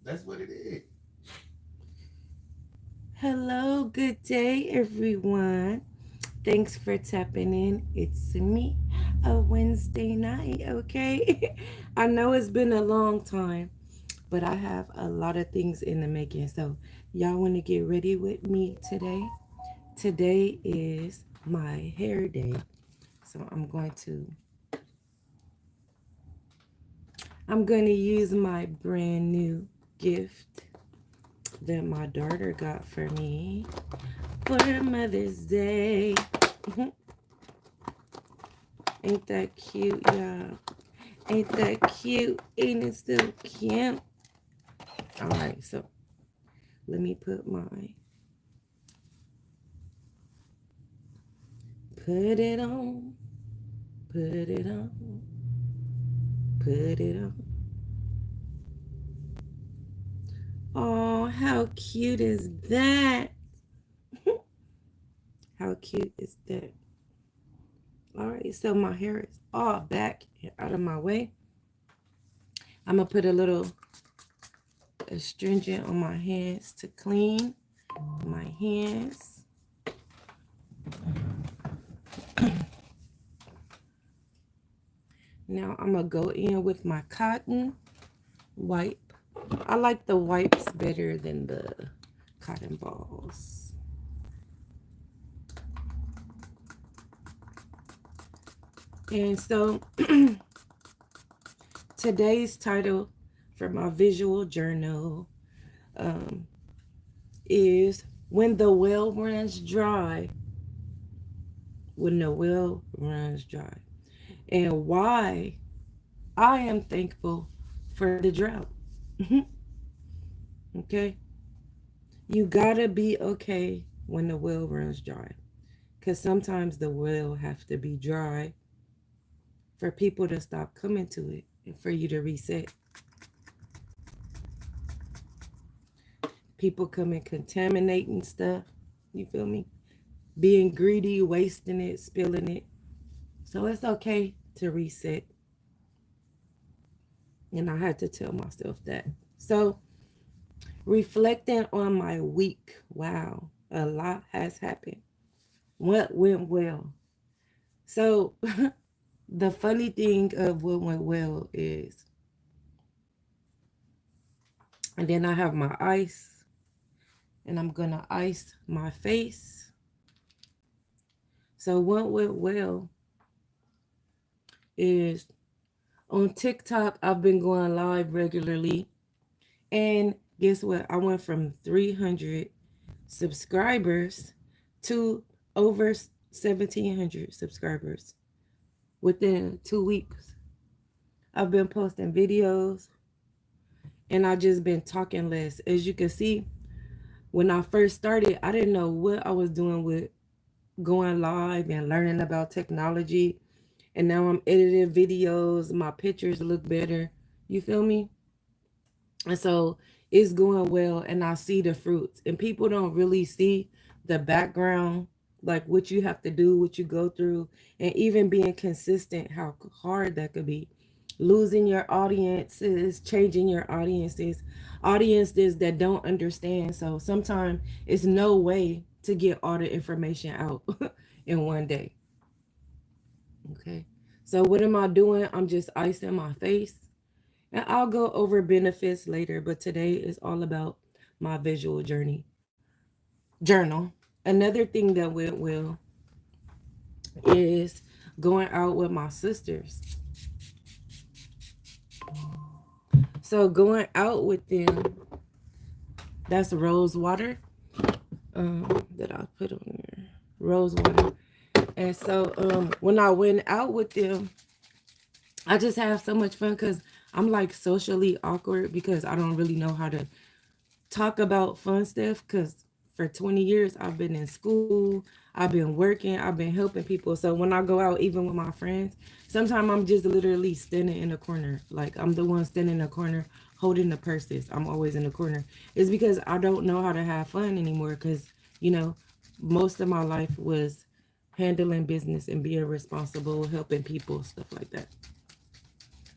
That's what it is. Hello, good day, everyone. Thanks for tapping in. It's me, a Wednesday night, okay? I know it's been a long time, but I have a lot of things in the making. So, y'all want to get ready with me today? Today is my hair day. So, I'm going to use my brand new gift that my daughter got for me for Mother's Day. Ain't that cute, y'all? Ain't that cute? Ain't it so cute? All right, so let me put it on, put it on, put it on. Oh, how cute is that? How cute is that? All right, so my hair is all back and out of my way. I'm gonna put a little astringent on my hands to clean my hands. Now I'm gonna go in with my cotton wipe. I like the wipes better than the cotton balls. And so today's title for my visual journal um, is When the Well Runs Dry. When the Well Runs Dry. And why I am thankful for the drought. Okay? You gotta be okay when the well runs dry. Because sometimes the well have to be dry for people to stop coming to it and for you to reset. People coming contaminating stuff. You feel me? Being greedy, wasting it, spilling it. So it's okay to reset. And I had to tell myself that. So reflecting on my week, wow, a lot has happened. What went well? So the funny thing of what went well is, and then I have my ice, and I'm gonna ice my face. So what went well is on TikTok, I've been going live regularly. And guess what? I went from 300 subscribers to over 1,700 subscribers within 2 weeks. I've been posting videos and I just been talking less. As you can see, when I first started, I didn't know what I was doing with going live and learning about technology. And now I'm editing videos, my pictures look better. You feel me? And so it's going well, and I see the fruits. And people don't really see the background, like what you have to do, what you go through, and even being consistent, how hard that could be. Losing your audiences, changing your audiences that don't understand. So sometimes it's no way to get all the information out in one day. Okay. So what am I doing? I'm just icing my face. And I'll go over benefits later, but today is all about my visual journal. Another thing that went well is going out with my sisters. So going out with them, that's rose water that I put on there. Rose water. And so when I went out with them, I just have so much fun because I'm like socially awkward because I don't really know how to talk about fun stuff because for 20 years I've been in school, I've been working, I've been helping people. So when I go out, even with my friends, sometimes I'm just literally standing in the corner. Like I'm the one standing in the corner holding the purses. I'm always in the corner. It's because I don't know how to have fun anymore because, you know, most of my life was handling business and being responsible, helping people, stuff like that.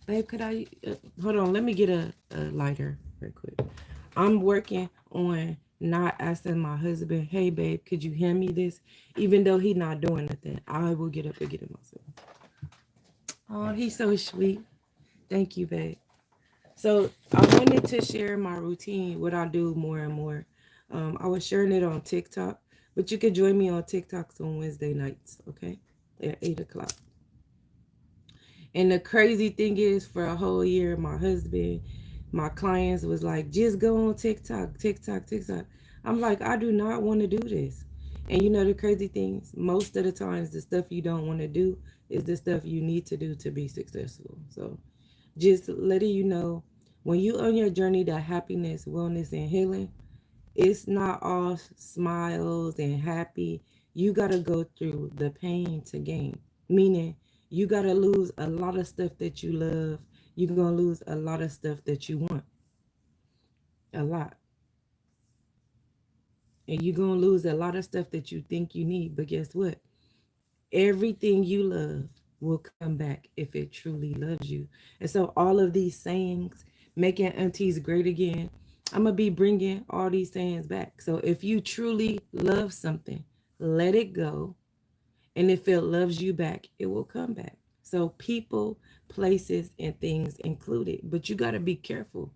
Babe, could I hold on? Let me get a lighter. right quick. I'm working on not asking my husband, hey babe, could you hand me this? Even though he not doing nothing, I will get up and get it myself. Oh, he's so sweet. Thank you, babe. So I wanted to share my routine, what I do more and more. I was sharing it on TikTok, but you can join me on TikToks on Wednesday nights, okay? At 8 o'clock. And the crazy thing is, for a whole year, my husband, my clients was like, just go on TikTok, TikTok, TikTok. I'm like, I do not want to do this. And you know the crazy things, most of the times the stuff you don't want to do is the stuff you need to do to be successful. So just letting you know, when you on your journey to happiness, wellness, and healing, it's not all smiles and happy. You got to go through the pain to gain. Meaning, you got to lose a lot of stuff that you love. You're going to lose a lot of stuff that you want. A lot. And you're going to lose a lot of stuff that you think you need. But guess what? Everything you love will come back if it truly loves you. And so, all of these sayings, making aunties great again, I'm going to be bringing all these sayings back. So, if you truly love something, let it go. And if it loves you back, it will come back. So, people, places, and things included. But you got to be careful,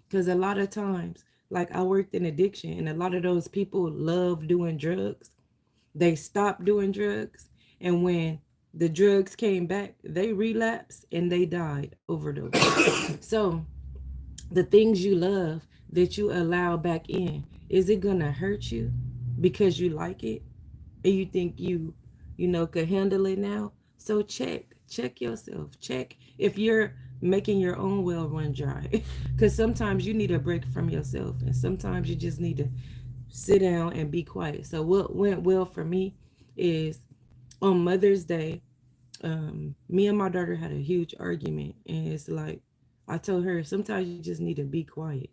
because a lot of times, like I worked in addiction, and a lot of those people love doing drugs. They stopped doing drugs, and when the drugs came back, they relapsed and they died overdose. So the things you love that you allow back in, is it gonna hurt you because you like it and you think you could handle it now? So check yourself. Check if you're making your own well run dry, because sometimes you need a break from yourself, and sometimes you just need to sit down and be quiet. So what went well for me is, on Mother's Day, me and my daughter had a huge argument, and it's like I told her sometimes you just need to be quiet.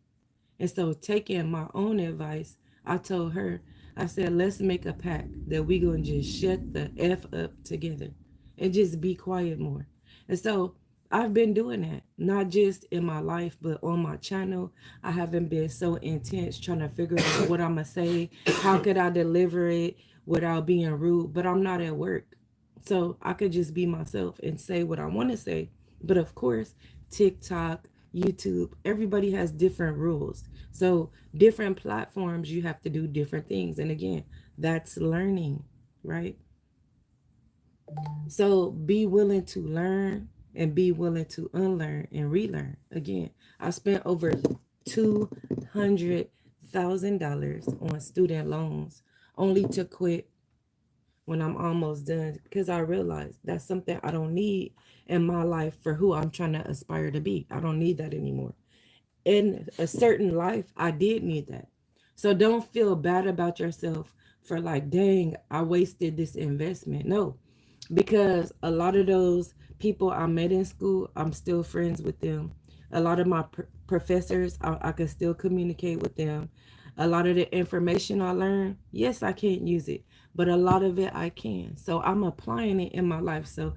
And so, taking my own advice, I told her, I said, let's make a pact that we gonna just shut the f up together and just be quiet more. And so I've been doing that, not just in my life, but on my channel. I haven't been so intense trying to figure out what I'm gonna say, how could I deliver it without being rude. But I'm not at work, so I could just be myself and say what I want to say. But of course, TikTok, YouTube, everybody has different rules. So, different platforms, you have to do different things. And again, that's learning, right? So, be willing to learn and be willing to unlearn and relearn. Again, I spent over $200,000 on student loans only to quit when I'm almost done, because I realized that's something I don't need in my life for who I'm trying to aspire to be. I don't need that anymore. In a certain life, I did need that. So don't feel bad about yourself for like, dang, I wasted this investment. No, because a lot of those people I met in school, I'm still friends with them. A lot of my professors, I can still communicate with them. A lot of the information I learned, yes, I can't use it, but a lot of it I can. So I'm applying it in my life. So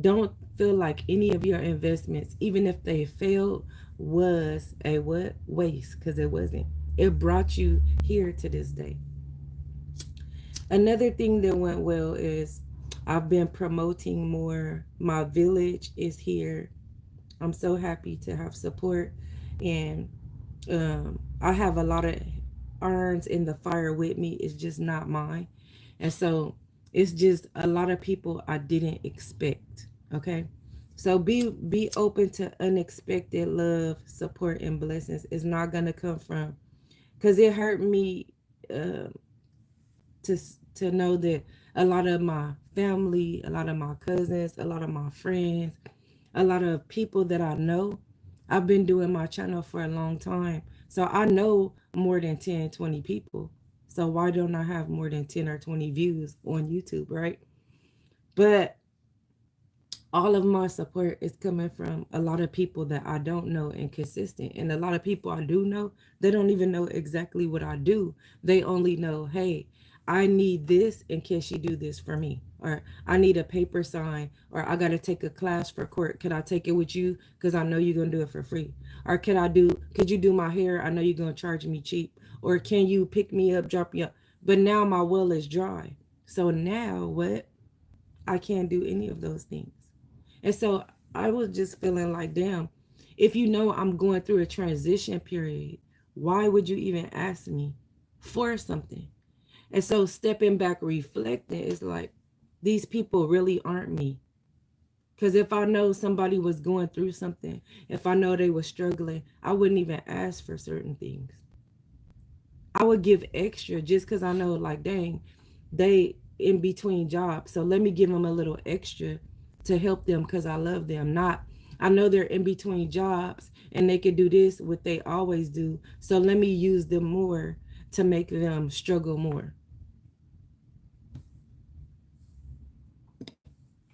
don't feel like any of your investments, even if they failed, was a what waste, because it wasn't. It brought you here to this day. Another thing that went well is I've been promoting more. My village is here. I'm so happy to have support, and I have a lot of irons in the fire with me. It's just not mine, and so it's just a lot of people I didn't expect. Okay, so be open to unexpected love, support, and blessings. It's not gonna come from, because it hurt me uh, to to know that a lot of my family, a lot of my cousins, a lot of my friends, a lot of people that I know, I've been doing my channel for a long time. So I know more than 10, 20 people. So why don't I have more than 10 or 20 views on YouTube, right? But all of my support is coming from a lot of people that I don't know and consistent. And a lot of people I do know, they don't even know exactly what I do. They only know, hey, I need this, and can she do this for me? or I need a paper sign, or I got to take a class for court. Could I take it with you? Because I know you're going to do it for free. Or could you do my hair? I know you're going to charge me cheap. Or can you pick me up, drop me up? But now my well is dry. So now what? I can't do any of those things. And so I was just feeling like, damn, if you know I'm going through a transition period, why would you even ask me for something? And so stepping back, reflecting, is like, these people really aren't me. Because if I know somebody was going through something, if I know they were struggling, I wouldn't even ask for certain things. I would give extra just because I know, like, dang, they in between jobs. So let me give them a little extra to help them because I love them. Not, I know they're in between jobs and they can do this, what they always do. So let me use them more to make them struggle more.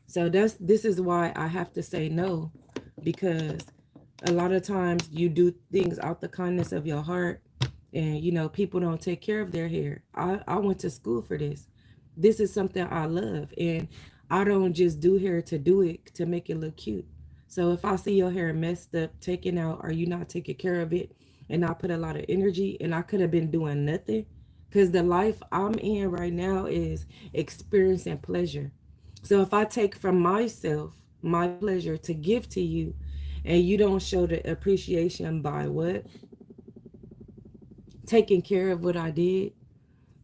So this is why I have to say no, because a lot of times you do things out the kindness of your heart, and people don't take care of their hair. I went to school for this. This is something I love, and I don't just do hair to do it to make it look cute. So if I see your hair messed up, taken out, or you not taking care of it, and I put a lot of energy, and I could have been doing nothing, because the life I'm in right now is experiencing pleasure. So if I take from myself my pleasure to give to you, and you don't show the appreciation by what? Taking care of what I did,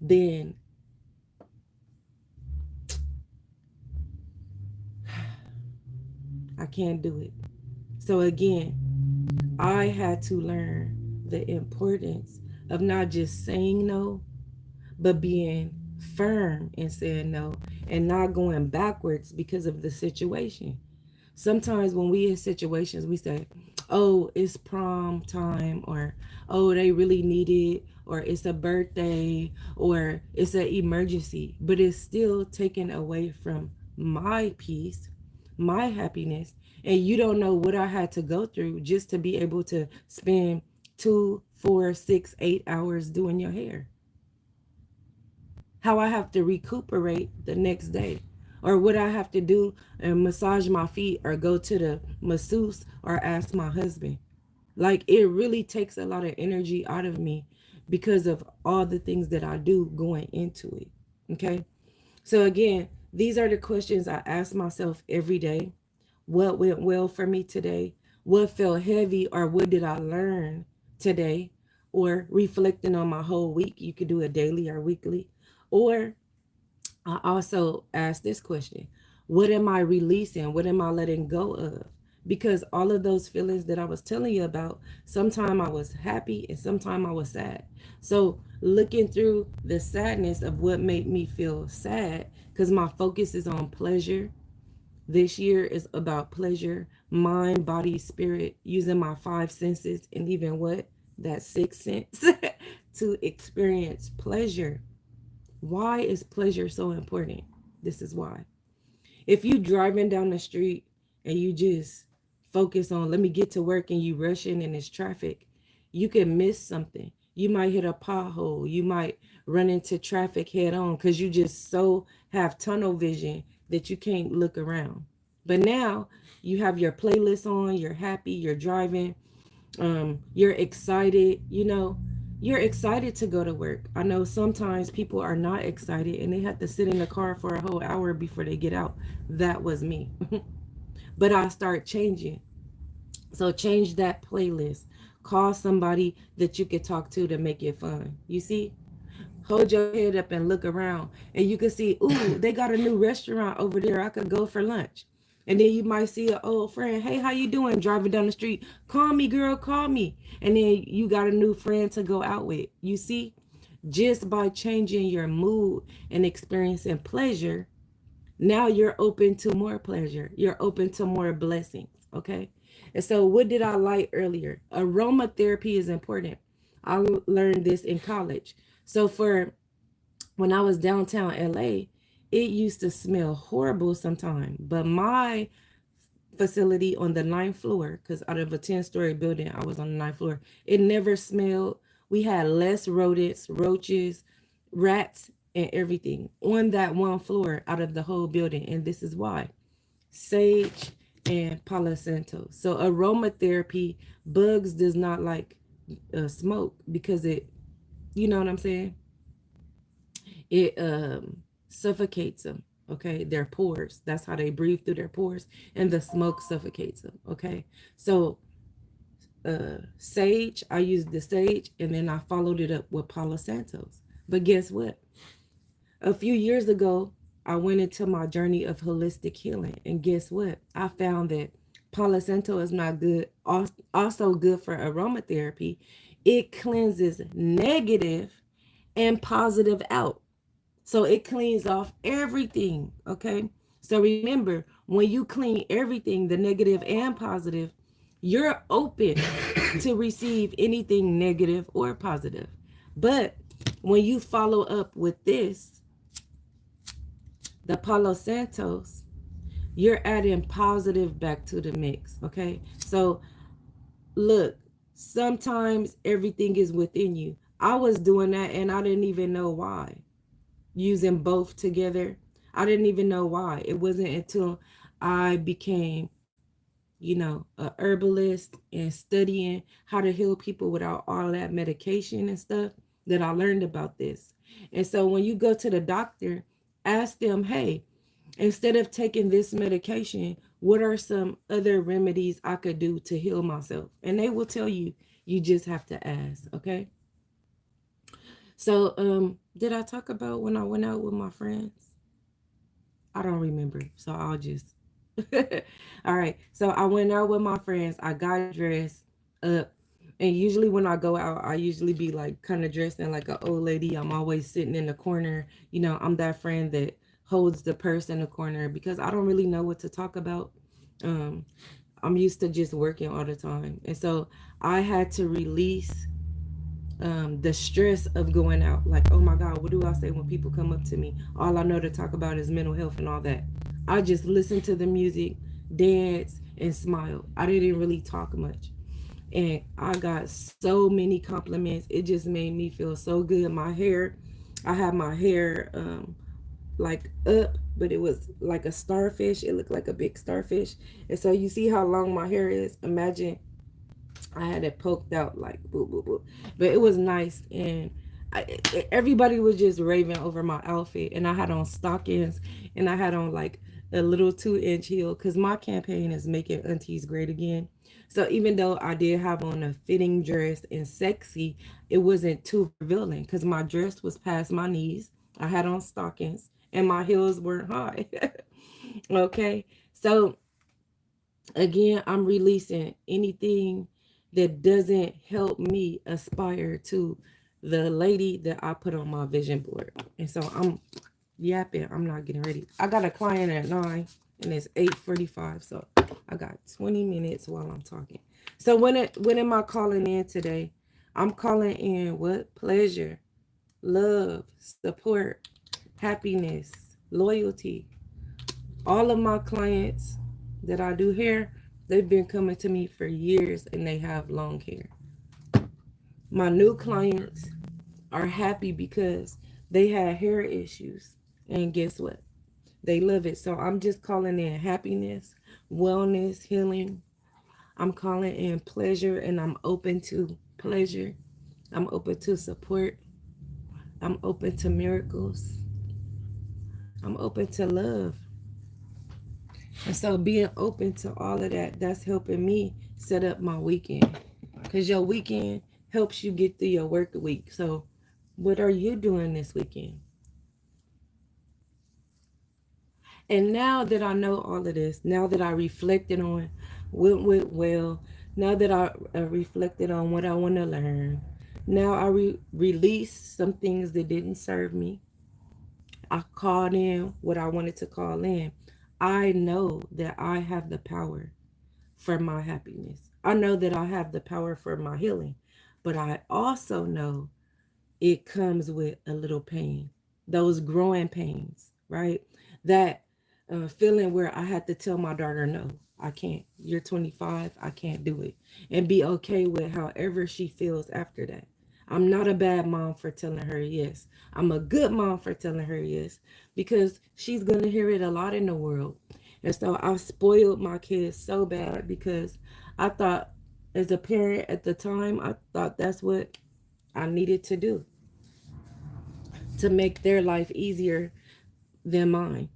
then I can't do it. So again, I had to learn the importance of not just saying no, but being firm in saying no and not going backwards because of the situation. Sometimes when we in situations, we say, oh, it's prom time, or oh, they really need it, or it's a birthday, or it's an emergency, but it's still taken away from my peace, my happiness. And you don't know what I had to go through just to be able to spend 2, 4, 6, 8 hours doing your hair. How I have to recuperate the next day, or what I have to do and massage my feet, or go to the masseuse, or ask my husband. Like, it really takes a lot of energy out of me because of all the things that I do going into it. Okay. So again, these are the questions I ask myself every day. What went well for me today? What felt heavy, or what did I learn today? Or reflecting on my whole week. You could do it daily or weekly. Or I also ask this question: what am I releasing? What am I letting go of? Because all of those feelings that I was telling you about, sometime I was happy and sometime I was sad. So looking through the sadness of what made me feel sad, because my focus is on pleasure. This year is about pleasure, mind, body, spirit, using my five senses, and even what? That sixth sense to experience pleasure. Why is pleasure so important? This is why. If you driving down the street and you just focus on, let me get to work, and you rushing and it's traffic, you can miss something. You might hit a pothole. You might run into traffic head on because you just so have tunnel vision that you can't look around. But now you have your playlist on, you're happy, you're driving, you're excited, you're excited to go to work. I know sometimes people are not excited and they have to sit in the car for a whole hour before they get out. That was me. But I start changing. So change that playlist. Call somebody that you could talk to make it fun. You see? Hold your head up and look around, and you can see, ooh, they got a new restaurant over there. I could go for lunch. And then you might see an old friend. Hey, how you doing? Driving down the street. Call me, girl, call me. And then you got a new friend to go out with. You see? Just by changing your mood and experiencing pleasure, now you're open to more pleasure. You're open to more blessings. Okay. And so, what did I like earlier? Aromatherapy is important. I learned this in college. So, for when I was downtown LA, it used to smell horrible sometimes. But my facility on the ninth floor, because out of a 10-story building, I was on the ninth floor, it never smelled. We had less rodents, roaches, rats, and everything on that one floor out of the whole building. And this is why: sage and Palo Santo. So aromatherapy, bugs does not like smoke because it, you know what I'm saying? It suffocates them. Okay, their pores. That's how they breathe, through their pores, and the smoke suffocates them. Okay, so sage, I used the sage, and then I followed it up with Palo Santos. But guess what? A few years ago, I went into my journey of holistic healing, and guess what? I found that Palo Santo is not good, also good for aromatherapy. It cleanses negative and positive out. So it cleans off everything. Okay. So remember, when you clean everything, the negative and positive, you're open to receive anything negative or positive. But when you follow up with this, the Palo Santos, you're adding positive back to the mix. Okay. So look, sometimes everything is within you. I was doing that and I didn't even know why. Using both together, I didn't even know why. It wasn't until I became, a herbalist and studying how to heal people without all that medication and stuff that I learned about this. And so when you go to the doctor, ask them, hey, instead of taking this medication, what are some other remedies I could do to heal myself? And they will tell you. You just have to ask. Okay. So did I talk about when I went out with my friends? I don't remember. So I'll just all right. So I went out with my friends. I got dressed up. And usually when I go out, I usually be like kind of dressed in like an old lady. I'm always sitting in the corner. I'm that friend that holds the purse in the corner because I don't really know what to talk about. Um, I'm used to just working all the time. And so I had to release the stress of going out. Like, oh my God, what do I say when people come up to me? All I know to talk about is mental health and all that. I just listened to the music, dance, and smile. I didn't really talk much. And I got so many compliments. It just made me feel so good. I had my hair like up, but it was like a starfish. It looked like a big starfish. And so you see how long my hair is? Imagine I had it poked out like boo boo boo, but it was nice. And everybody was just raving over my outfit, and I had on stockings, and I had on like a little 2-inch heel because my campaign is making aunties great again. So even though I did have on a fitting dress and sexy, it wasn't too revealing because my dress was past my knees. I had on stockings and my heels weren't high. Okay, so again, I'm releasing anything that doesn't help me aspire to the lady that I put on my vision board. And so I'm yapping. I'm not getting ready. I got a client at 9 and it's 8:45. So I got 20 minutes while I'm talking. So when am I calling in today? I'm calling in what? Pleasure, love, support, happiness, loyalty. All of my clients that I do hair, they've been coming to me for years and they have long hair. My new clients are happy because they had hair issues. And guess what? They love it. So I'm just calling in happiness, wellness, healing. I'm calling in pleasure, and I'm open to pleasure. I'm open to support. I'm open to miracles. I'm open to love. And so being open to all of that, that's helping me set up my weekend. Because your weekend helps you get through your work week. So what are you doing this weekend? And now that I know all of this, now that I reflected on what went well, now that I reflected on what I want to learn, now I release some things that didn't serve me. I called in what I wanted to call in. I know that I have the power for my happiness. I know that I have the power for my healing, but I also know it comes with a little pain, those growing pains, right? That feeling where I had to tell my daughter, no, I can't. You're 25, I can't do it. And be okay with however she feels after that. I'm not a bad mom for telling her yes. I'm a good mom for telling her yes because she's going to hear it a lot in the world. And so I've spoiled my kids so bad because I thought, as a parent at the time, I thought that's what I needed to do to make their life easier than mine,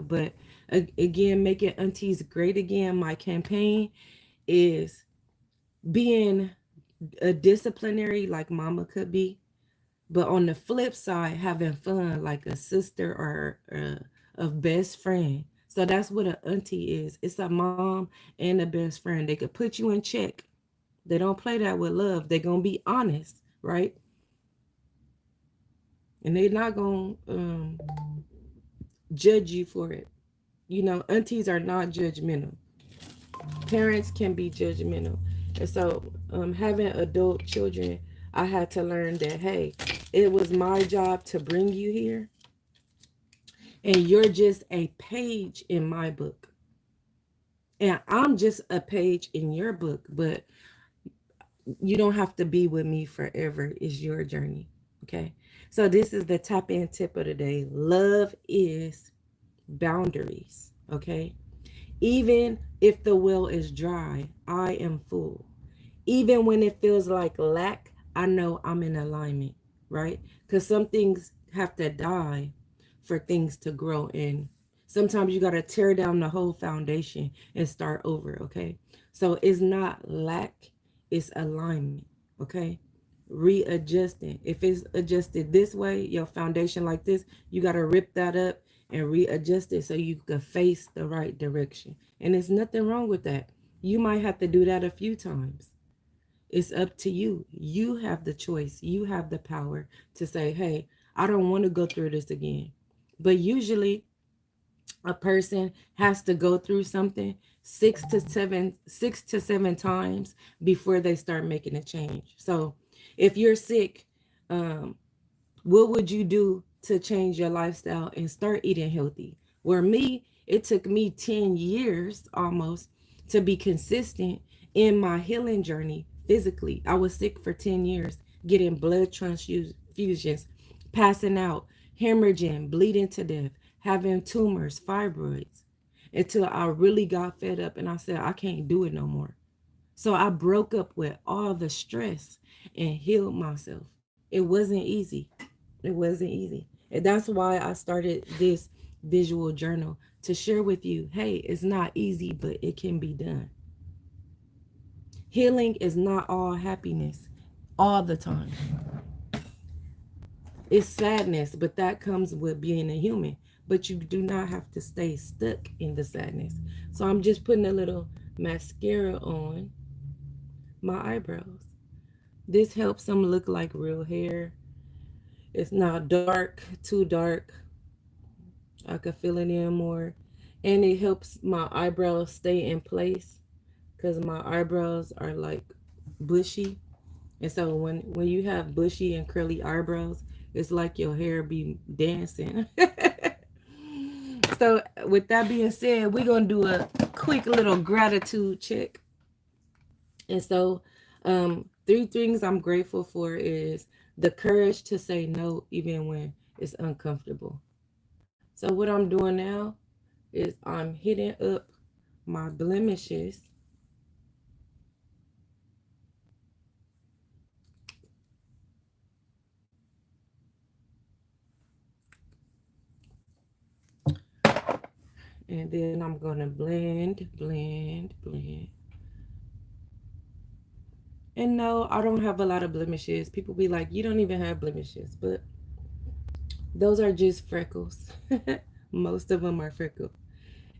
But again, making aunties great again, my campaign is being a disciplinary like mama could be, but on the flip side, having fun like a sister or a best friend. So that's what an auntie is. It's a mom and a best friend. They could put you in check. They don't play that with love. They're going to be honest, right? And they're not going to judge you for it. Aunties are not judgmental. Parents can be judgmental. And so, having adult children, I had to learn that, hey, it was my job to bring you here, and you're just a page in my book. And I'm just a page in your book, but you don't have to be with me forever. It's your journey. Okay. So, this is the tap in tip of the day. Love is boundaries. Okay. Even if the well is dry, I am full. Even when it feels like lack, I know I'm in alignment, right? Because some things have to die for things to grow in. Sometimes you got to tear down the whole foundation and start over, okay? So it's not lack, it's alignment, okay? Readjusting. If it's adjusted this way, your foundation like this, you got to rip that up and readjust it so you can face the right direction. And there's nothing wrong with that. You might have to do that a few times. It's up to you. You have the choice. You have the power to say, hey, I don't want to go through this again. But usually a person has to go through something 6 to 7 times before they start making a change. So if you're sick, um, what would you do to change your lifestyle and start eating healthy? Where me, it took me 10 years almost to be consistent in my healing journey physically. I was sick for 10 years, getting blood transfusions, passing out, hemorrhaging, bleeding to death, having tumors, fibroids, until I really got fed up and I said, I can't do it no more. So I broke up with all the stress and healed myself. It wasn't easy. It wasn't easy. And that's why I started this visual journal to share with you, hey, it's not easy, but it can be done. Healing is not all happiness all the time. It's sadness, but that comes with being a human. But you do not have to stay stuck in the sadness. So I'm just putting a little mascara on my eyebrows. This helps them look like real hair. It's not dark, too dark. I can fill it in more. And it helps my eyebrows stay in place because my eyebrows are like bushy. And so when you have bushy and curly eyebrows, it's like your hair be dancing. So with that being said, we're going to do a quick little gratitude check. And so 3 things I'm grateful for is the courage to say no even when it's uncomfortable. So what I'm doing now is I'm hitting up my blemishes. And then I'm going to blend, blend, blend. And no, I don't have a lot of blemishes. People be like, you don't even have blemishes. But those are just freckles. Most of them are freckles.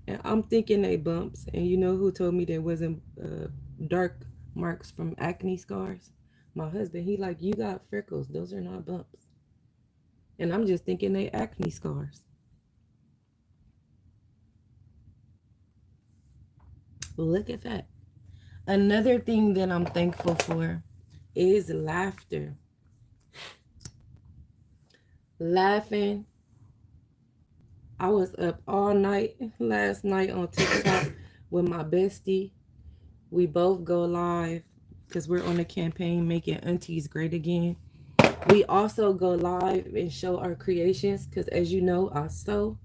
And I'm thinking they bumps. And you know who told me there wasn't dark marks from acne scars? My husband. He like, you got freckles. Those are not bumps. And I'm just thinking they acne scars. Look at that. Another thing that I'm thankful for is laughter. Laughing. I was up all night last night on TikTok with my bestie. We both go live because we're on a campaign making aunties great again. We also go live and show our creations because, as you know, I sew,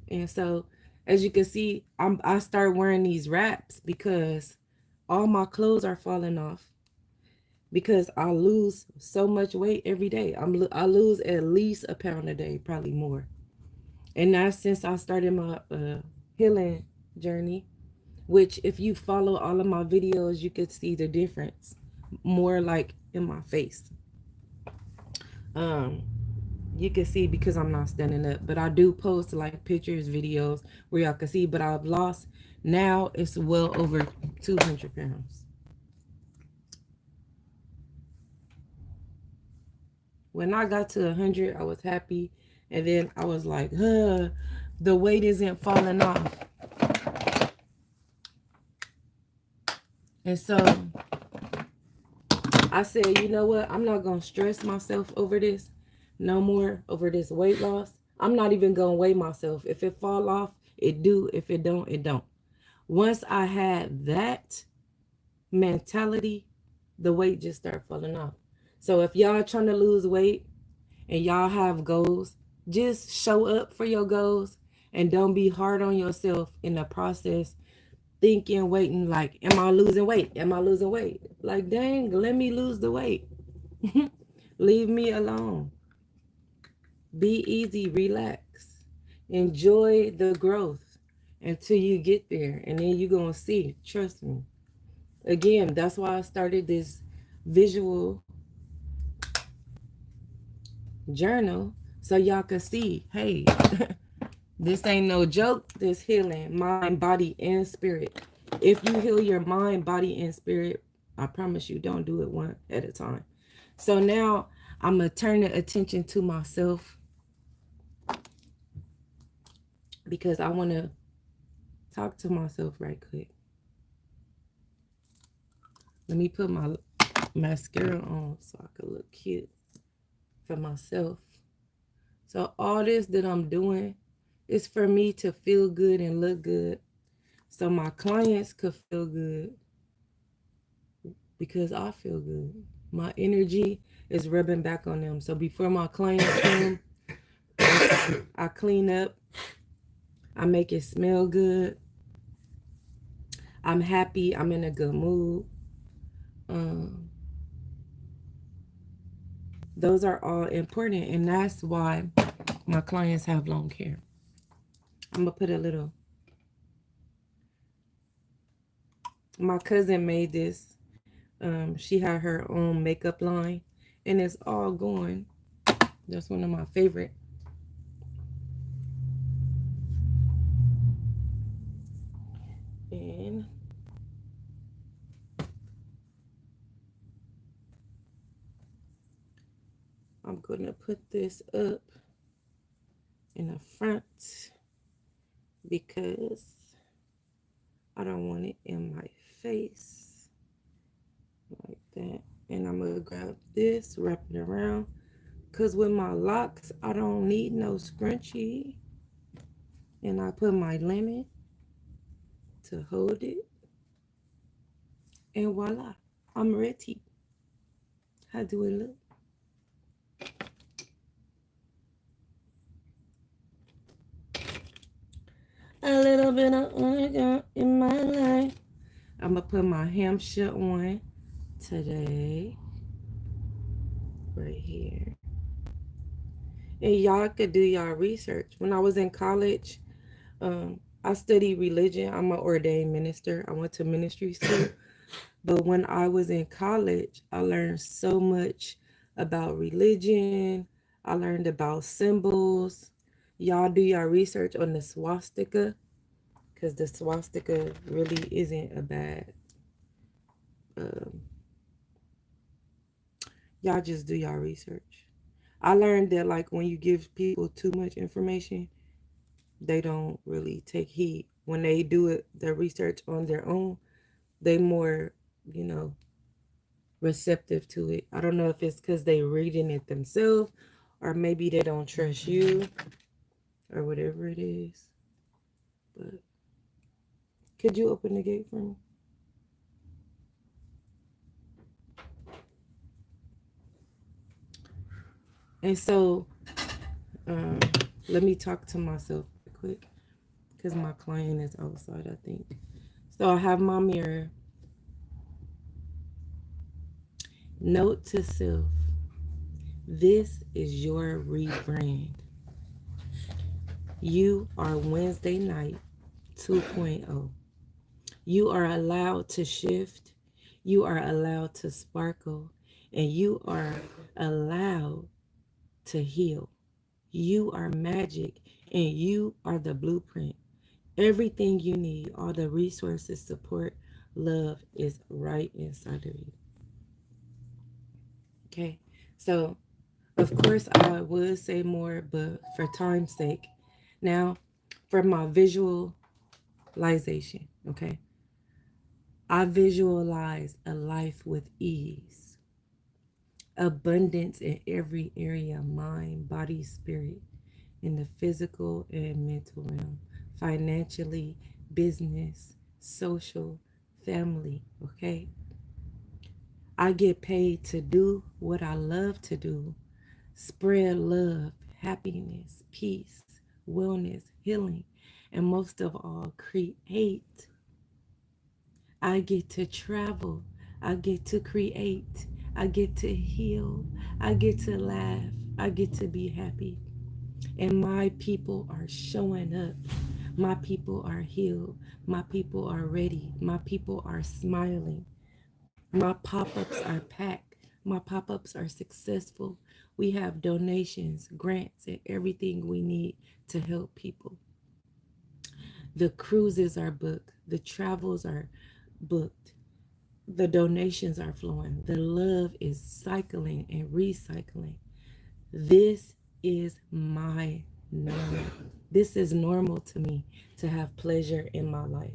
and so as you can see, I start wearing these wraps because all my clothes are falling off because I lose so much weight every day. I lose at least a pound a day, probably more. And that's since I started my healing journey, which if you follow all of my videos, you could see the difference more like in my face. Um, you can see because I'm not standing up, but I do post like pictures, videos where y'all can see. But I've lost now it's well over 200 pounds. When I got to 100, I was happy, and then I was like, the weight isn't falling off. And so I said, you know what? I'm not going to stress myself over this no more, over this weight loss. I'm not even going to weigh myself. If it fall off, it do. If it don't, it don't. Once I had that mentality, the weight just started falling off. So if y'all trying to lose weight and y'all have goals, just show up for your goals and don't be hard on yourself in the process, thinking, waiting, like, am I losing weight? Am I losing weight? Like, dang, let me lose the weight. Leave me alone. Be easy, relax. Enjoy the growth until you get there. And then you're going to see, trust me. Again, that's why I started this visual journal so y'all can see, hey, this ain't no joke. This healing, mind, body, and spirit. If you heal your mind, body, and spirit, I promise you, don't do it one at a time. So now I'm going to turn the attention to myself because I want to talk to myself right quick. Let me put my mascara on so I can look cute for myself. So all this that I'm doing is for me to feel good and look good so my clients could feel good because I feel good. My energy is rubbing back on them. So before my clients come, I clean up. I make it smell good. I'm happy. I'm in a good mood. Those are all important, and that's why my clients have long hair. I'm gonna put a little. My cousin made this. She had her own makeup line, and it's all going. That's one of my favorite. And I'm gonna put this up in the front because I don't want it in my face like that. And I'm gonna grab this, wrap it around, because with my locks I don't need no scrunchie. And I put my lemon to hold it, and voila, I'm ready. How do it look? A little bit of oil in my life. I'm gonna put my Hampshire on today, right here. And y'all could do y'all research. When I was in college, I studied religion. I'm an ordained minister. I went to ministry school. But when I was in college, I learned so much about religion. I learned about symbols. Y'all do your research on the swastika because the swastika really isn't a bad. Y'all just do y'all research. I learned that like when you give people too much information, they don't really take heed. When they do it, their research on their own, they more, you know, receptive to it. I don't know if it's because they reading it themselves or maybe they don't trust you or whatever it is. But Could you open the gate for me? And so, um, let me talk to myself real quick because my client is outside, I think. So I have my mirror. Note to self: this is your rebrand. You are Wednesday night 2.0. You are allowed to shift. You are allowed to sparkle. And you are allowed to heal. You are magic and you are the blueprint. Everything you need, all the resources, support, love is right inside of you. Okay. So, of course, I would say more, but for time's sake, now for my visualization, okay, I visualize a life with ease, abundance in every area: mind, body, spirit, in the physical and mental realm, financially, business, social, family, okay? I get paid to do what I love to do: spread love, happiness, peace, wellness, healing, and most of all, create. I get to travel. I get to create. I get to heal. I get to laugh. I get to be happy. And my people are showing up. My people are healed. My people are ready. My people are smiling. My pop ups are packed. My pop ups are successful. We have donations, grants, and everything we need to help people. The cruises are booked, the travels are booked, the donations are flowing, the love is cycling and recycling. This is my normal. This is normal to me to have pleasure in my life.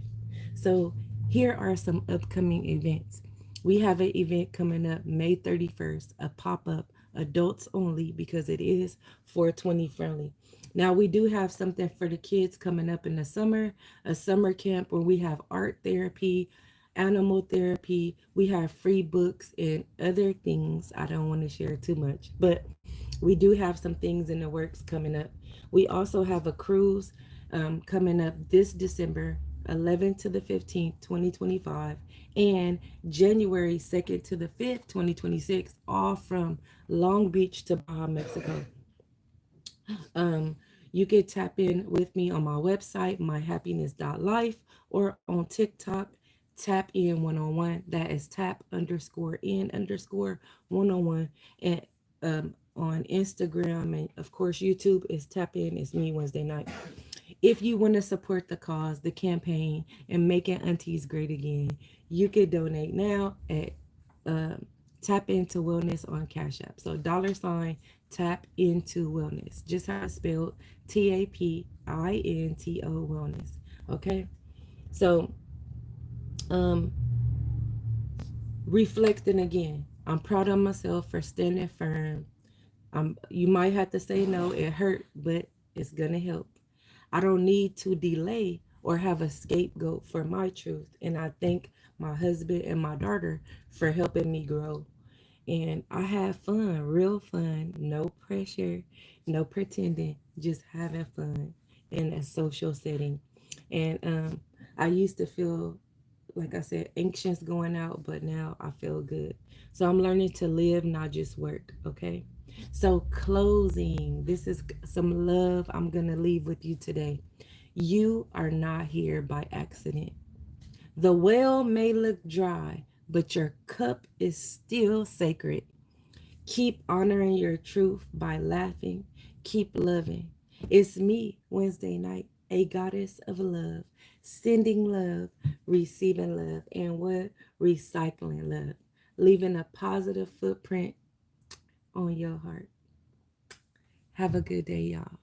So, here are some upcoming events. We have an event coming up May 31st, a pop up, adults only, because it is 420 friendly. Now, we do have something for the kids coming up in the summer, a summer camp where we have art therapy, animal therapy. We have free books and other things. I don't want to share too much, but we do have some things in the works coming up. We also have a cruise coming up this December 11th to the 15th, 2025, and January 2nd to the 5th, 2026, all from Long Beach to Baja, Mexico. Um, you can tap in with me on my website, myhappiness.life, or on TikTok, tap in 101. That is tap underscore in underscore 101. And on Instagram, and of course, YouTube is tap in. It's me Wednesday night. If you want to support the cause, the campaign, and making aunties great again, you can donate now at um, Tap Into Wellness on Cash App. So $ Tap Into Wellness, just how it's spelled, TAPINTO Wellness. Okay, so um, reflecting again, I'm proud of myself for standing firm. You might have to say no, it hurt, but it's gonna help. I don't need to delay or have a scapegoat for my truth. And I thank my husband and my daughter for helping me grow. And I have fun, real fun, no pressure, no pretending, just having fun in a social setting. And I used to feel, like I said, anxious going out, but now I feel good. So I'm learning to live, not just work. Okay. So, closing, this is some love I'm going to leave with you today. You are not here by accident. The well may look dry, but your cup is still sacred. Keep honoring your truth by laughing. Keep loving. It's me, Wednesday night, a goddess of love, sending love, receiving love, and what? Recycling love, leaving a positive footprint on your heart. Have a good day, y'all.